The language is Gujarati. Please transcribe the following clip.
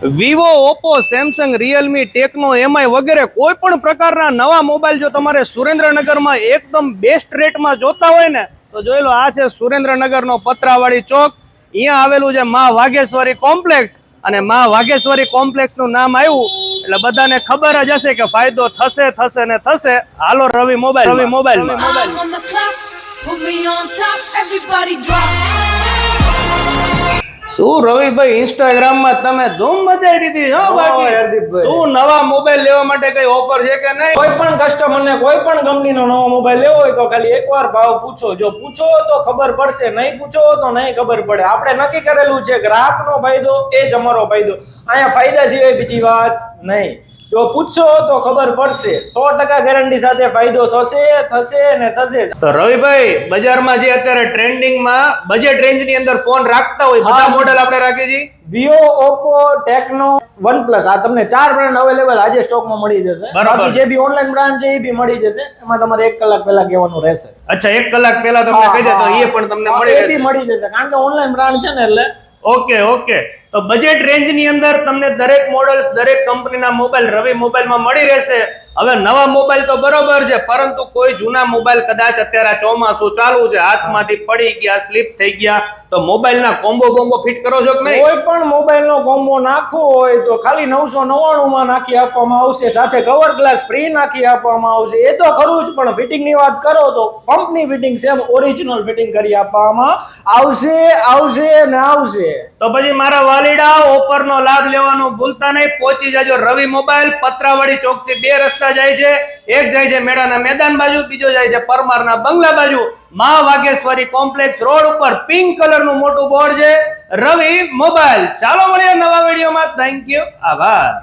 Vivo, Oppo, Samsung, Realme, techno, MI વગેરે કોઈ પણ પ્રકારના નવા મોબાઈલ જો તમારે સુરેન્દ્રનગરમાં એકદમ બેસ્ટ રેટમાં જોતા હોય ને તો જોઈ લો, આ છે સુરેન્દ્રનગરનો પતરાવાડી ચોક. અહીંયા આવેલું છે મા વાઘેશ્વરી કોમ્પ્લેક્સ, અને મા વાઘેશ્વરી કોમ્પ્લેક્સ નું નામ આવ્યું એટલે બધાને ખબર જ હશે કે ફાયદો થશે થશે ને થશે. હાલો રવિ મોબાઈલ. શું રવિભાઈ, ઇન્સ્ટાગ્રામ માં તમે ધૂમ મચાઈ દીધી હો બાકી. શું નવા મોબાઈલ લેવા માટે કઈ ઓફર છે કે નહીં? કોઈ પણ કસ્ટમર ને કોઈ પણ કંપનીનો નવો મોબાઈલ લેવો હોય તો ખાલી એકવાર ભાવ પૂછો. જો પૂછો તો ખબર પડશે, નહીં પૂછો તો નહીં ખબર પડે. આપણે નક્કી કરેલું છે ગ્રાહકનો ફાયદો એ જ અમારો ફાયદો. અહીંયા ફાયદા સિવાય બીજી વાત નહીં. જો પૂછશો તો ખબર પડશે. 100% ગેરંટી સાથે ફાયદો થશે ને થશે. તો રવિભાઈ, બજારમાં જે અત્યારે ટ્રેન્ડિંગમાં બજેટ રેન્જ ની અંદર ફોન રાખતા હોય બધા મોડેલ આપણે રાખીએ છીએ. વિવો, ઓપ્પો, ટેકનો, વનપ્લસ, આ તમને 4 બ્રાન્ડ અવેલેબલ આજે સ્ટોકમાં મળી જશે. બાકી જે બી ઓનલાઈન બ્રાન્ડ છે એ બી મળી જશે. એમાં તમારે 1 કલાક પહેલા કહેવાનું રહેશે. અચ્છા, 1 કલાક પહેલા તમને કહી દે તો એ પણ તમને મળી જશે કારણ કે ઓનલાઈન બ્રાન્ડ છે ને એટલે. ઓકે. તો બજેટ રેન્જ ની અંદર તમને દરેક મોડલ્સ, દરેક કંપનીના મોબાઈલ રવિ મોબાઈલમાં મળી રહેશે. હવે નવા મોબાઈલ તો બરોબર છે, પરંતુ કોઈ જૂના મોબાઈલ કદાચ અત્યારે ચોમાસું ચાલુ છે, હાથમાંથી પડી ગયા, સ્લીપ થઈ ગયા, તો મોબાઈલના કોમ્બો ફિટ કરો છો કે નહીં? કોઈ પણ મોબાઈલનો કોમ્બો નાખવો હોય તો ખાલી 999 માં નાખી આપવામાં આવશે. સાથે કવર ગ્લાસ ફ્રી નાખી આપવામાં આવશે. એ તો ખરું જ, પણ ફિટિંગ ની વાત કરો તો company fitting same original fitting કરી આપવામાં આવશે. તો પછી મારા વાલીડા, ઓફરનો લાભ લેવાનો ભૂલતા નહીં. પહોંચી જાજો રવિ મોબાઈલ. પતરાવાડી ચોક થી 2 રસ્તા જાય છે. એક જાય છે મેળાના મેદાન બાજુ, બીજો જાય છે પરમારના બંગલા બાજુ. મા વાઘેશ્વરી કોમ્પ્લેક્સ રોડ ઉપર પિંક કલર નું મોટું બોર્ડ છે, રવિ મોબાઈલ. ચાલો મળીએ નવા વિડીયોમાં. થેન્ક યુ, આભાર.